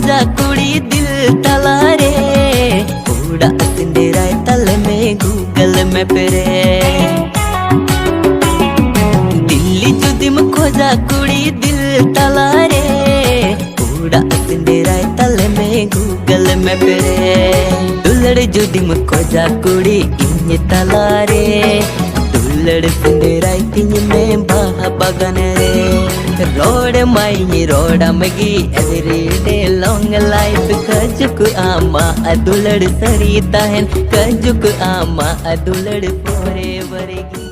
खोजा कुड़ी दिल तलारे उड़ा सिंडेराय तले में गूगल मैप रे दिल्ली जुदी में खोजा कुड़ी दिल तलारे उड़ा सिंडेराय तले में गूगल मैप रे दुलड़ जुदी में खोजा कुड़ी इन तलारे दुलड़ सिंडेराय तिन में बाहा बगन रे रोड माई रोड मगी एवरीडे लॉन्ग लाइफ कजुक आमा दुलड़ सरिता है कजुक आमा दुलड़ फोरे वरगी।